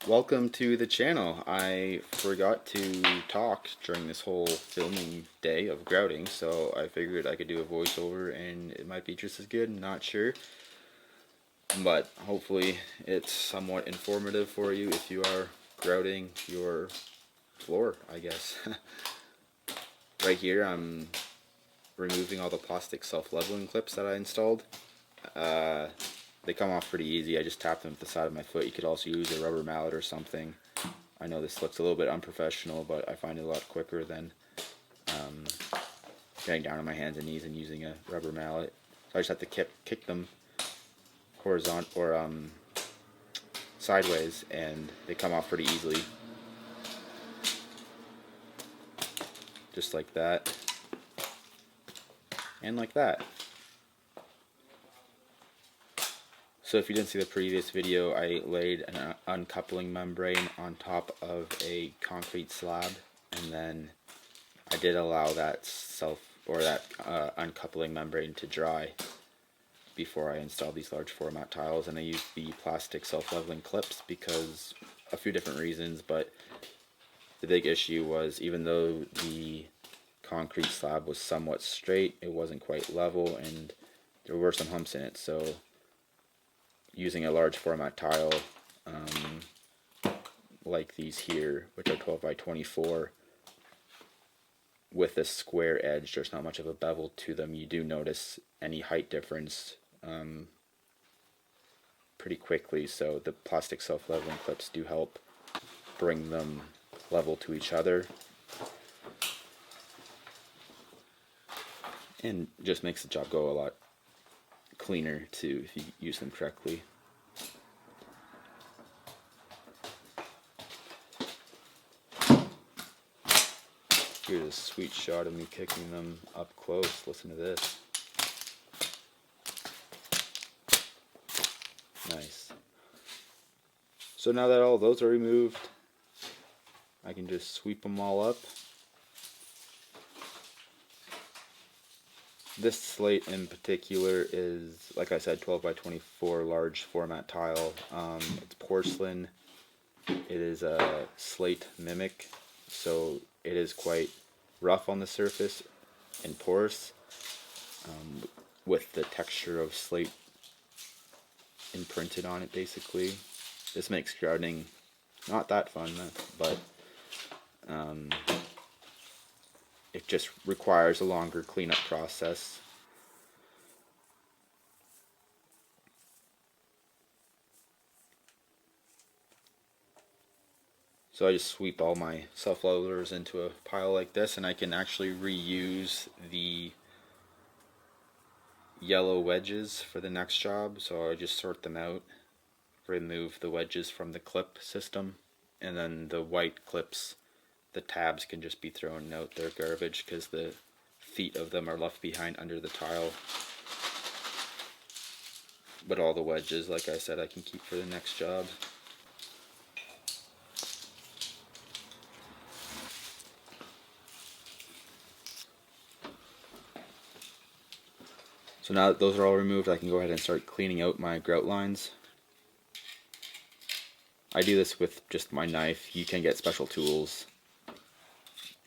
Welcome to the channel. I forgot to talk during this whole filming day of grouting, so I figured I could do a voiceover and it might be just as good, not sure. But hopefully it's somewhat informative for you if you are grouting your floor, I guess. Right here I'm removing all the plastic self-leveling clips that I installed. They come off pretty easy. I just tap them with the side of my foot. You could also use a rubber mallet or something. I know this looks a little bit unprofessional, but I find it a lot quicker than getting down on my hands and knees and using a rubber mallet. So I just have to kick them horizontal or sideways, and they come off pretty easily. Just like that. And like that. So if you didn't see the previous video, I laid an uncoupling membrane on top of a concrete slab, and then I did allow that uncoupling membrane to dry before I installed these large format tiles. And I used the plastic self-leveling clips because a few different reasons, but the big issue was even though the concrete slab was somewhat straight, it wasn't quite level and there were some humps in it. So using a large format tile like these here, which are 12 by 24, with a square edge, there's not much of a bevel to them. You do notice any height difference pretty quickly, so the plastic self-leveling clips do help bring them level to each other, and just makes the job go a lot cleaner too if you use them correctly. Here's a sweet shot of me kicking them up close. Listen to this. Nice. So now that all those are removed, I can just sweep them all up. This slate in particular is, like I said, 12 by 24 large format tile. It's porcelain. It is a slate mimic, so it is quite rough on the surface and porous, with the texture of slate imprinted on it basically. This makes grouting not that fun, but it just requires a longer cleanup process. So I just sweep all my self-levelers into a pile like this, and I can actually reuse the yellow wedges for the next job. So I just sort them out, remove the wedges from the clip system, and then the white clips, the tabs can just be thrown out. They're garbage because the feet of them are left behind under the tile. But all the wedges, like I said, I can keep for the next job. So now that those are all removed, I can go ahead and start cleaning out my grout lines. I do this with just my knife. You can get special tools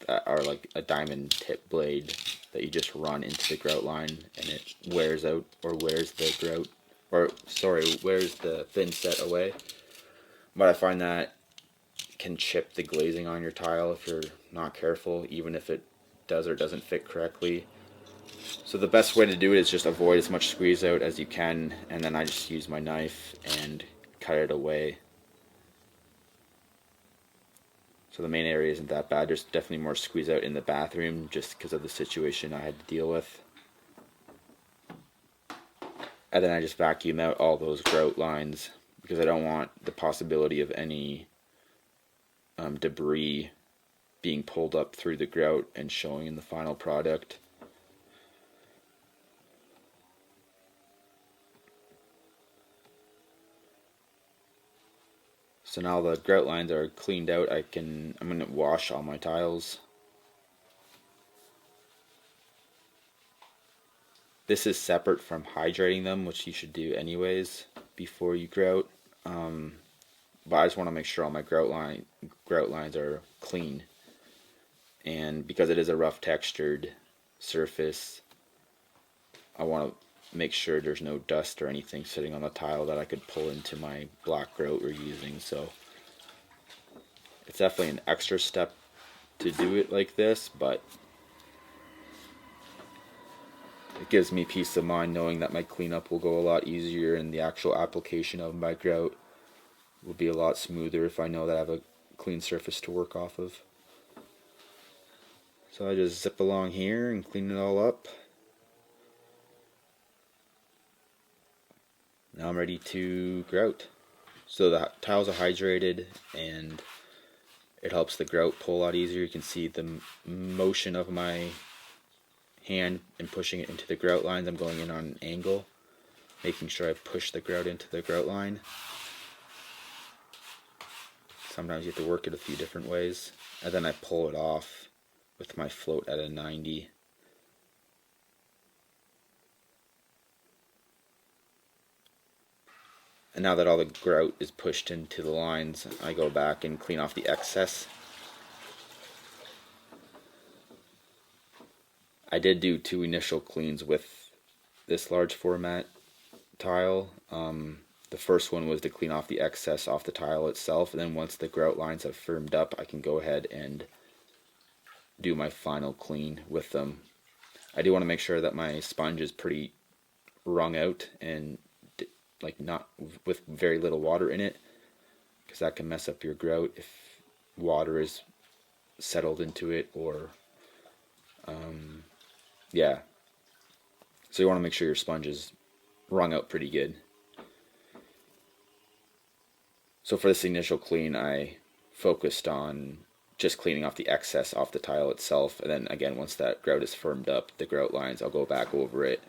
that are like a diamond tip blade that you just run into the grout line and it wears out, or wears the grout, or sorry, wears the thin set away. But I find that can chip the glazing on your tile if you're not careful, even if it does or doesn't fit correctly. So the best way to do it is just avoid as much squeeze out as you can, and then I just use my knife and cut it away. So the main area isn't that bad. There's definitely more squeeze out in the bathroom just because of the situation I had to deal with. And then I just vacuum out all those grout lines because I don't want the possibility of any debris being pulled up through the grout and showing in the final product. So now the grout lines are cleaned out, I'm going to wash all my tiles. This is separate from hydrating them, which you should do anyways before you grout. but I just want to make sure all my grout lines are clean. And because it is a rough textured surface, I want to make sure there's no dust or anything sitting on the tile that I could pull into my black grout we're using. So it's definitely an extra step to do it like this, but it gives me peace of mind knowing that my cleanup will go a lot easier and the actual application of my grout will be a lot smoother if I know that I have a clean surface to work off of. So I just zip along here and clean it all up. Now I'm ready to grout. So the tiles are hydrated and it helps the grout pull a lot easier. You can see the motion of my hand and pushing it into the grout lines. I'm going in on an angle, making sure I push the grout into the grout line. Sometimes you have to work it a few different ways. And then I pull it off with my float at a 90. And now that all the grout is pushed into the lines, I go back and clean off the excess. I did do 2 initial cleans with this large format tile. The first one was to clean off the excess off the tile itself, and then once the grout lines have firmed up, I can go ahead and do my final clean with them. I do want to make sure that my sponge is pretty wrung out and like not with very little water in it, because that can mess up your grout if water is settled into it, or yeah. So you want to make sure your sponge is wrung out pretty good. So for this initial clean, I focused on just cleaning off the excess off the tile itself, and then again, once that grout is firmed up, the grout lines, I'll go back over it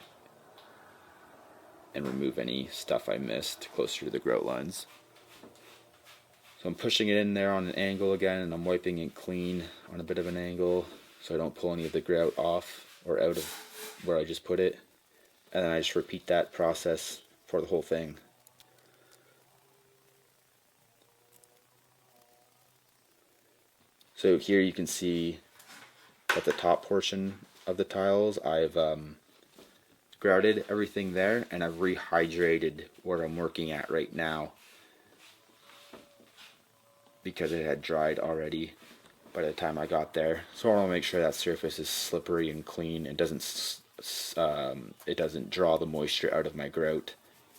and remove any stuff I missed closer to the grout lines. So I'm pushing it in there on an angle again, and I'm wiping it clean on a bit of an angle so I don't pull any of the grout off or out of where I just put it. And then I just repeat that process for the whole thing. So here you can see at the top portion of the tiles, I've grouted everything there, and I've rehydrated where I'm working at right now because it had dried already by the time I got there. So I want to make sure that surface is slippery and clean and it doesn't draw the moisture out of my grout,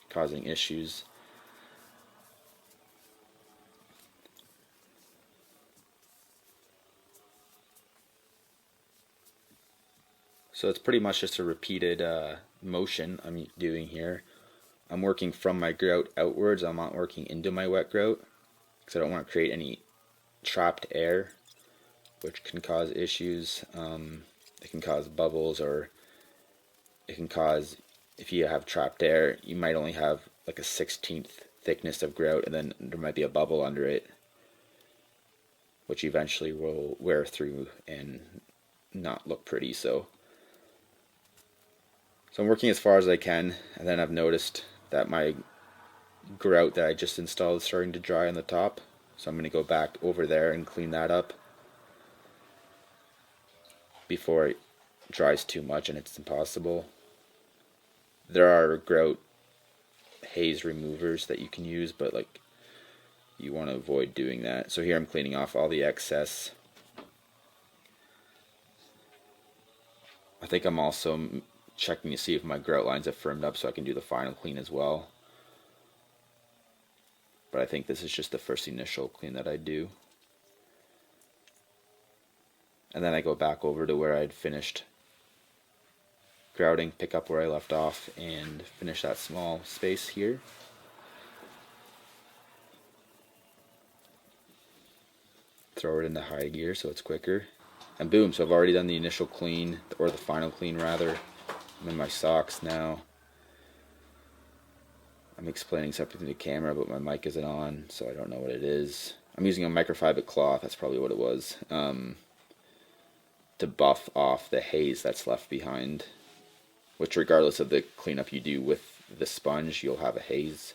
causing issues. So it's pretty much just a repeated motion I'm doing here. I'm working from my grout outwards. I'm not working into my wet grout because I don't want to create any trapped air, which can cause issues. It can cause bubbles, or it can cause, if you have trapped air, you might only have like a 1/16 thickness of grout, and then there might be a bubble under it, which eventually will wear through and not look pretty. So I'm working as far as I can, and then I've noticed that my grout that I just installed is starting to dry on the top, so I'm going to go back over there and clean that up before it dries too much and it's impossible. There are grout haze removers that you can use, but like, you want to avoid doing that. So here I'm cleaning off all the excess. I think I'm also checking to see if my grout lines have firmed up so I can do the final clean as well. But I think this is just the first initial clean that I do. And then I go back over to where I'd finished grouting, pick up where I left off, and finish that small space here. Throw it into high gear so it's quicker. And boom, so I've already done the initial clean, or the final clean rather. I'm in my socks now. I'm explaining something to the camera, but my mic isn't on, so I don't know what it is. I'm using a microfiber cloth, that's probably what it was, to buff off the haze that's left behind. Which, regardless of the cleanup you do with the sponge, you'll have a haze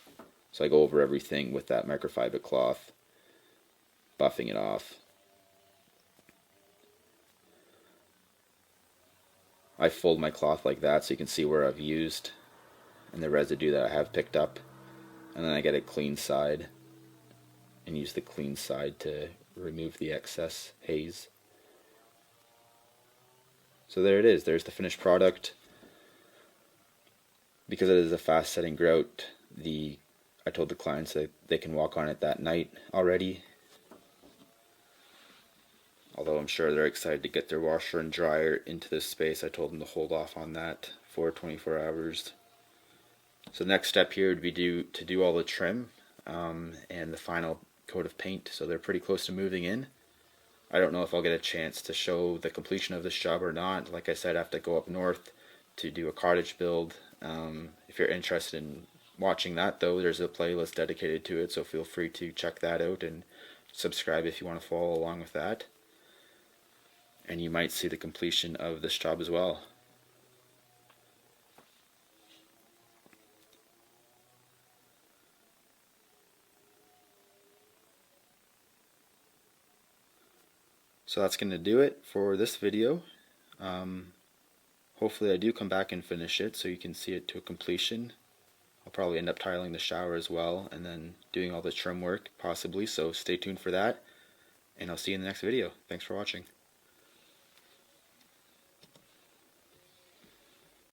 So I go over everything with that microfiber cloth, buffing it off. I fold my cloth like that so you can see where I've used and the residue that I have picked up, and then I get a clean side and use the clean side to remove the excess haze. So there it is, there's the finished product. Because it is a fast setting grout, I told the clients that they can walk on it that night already. Although I'm sure they're excited to get their washer and dryer into this space, I told them to hold off on that for 24 hours. So the next step here would be to do all the trim and the final coat of paint. So they're pretty close to moving in. I don't know if I'll get a chance to show the completion of this job or not. Like I said, I have to go up north to do a cottage build. If you're interested in watching that though, there's a playlist dedicated to it, so feel free to check that out and subscribe if you want to follow along with that. And you might see the completion of this job as well. So that's going to do it for this video. Hopefully I do come back and finish it so you can see it to completion. I'll probably end up tiling the shower as well and then doing all the trim work possibly, so stay tuned for that, and I'll see you in the next video. Thanks for watching.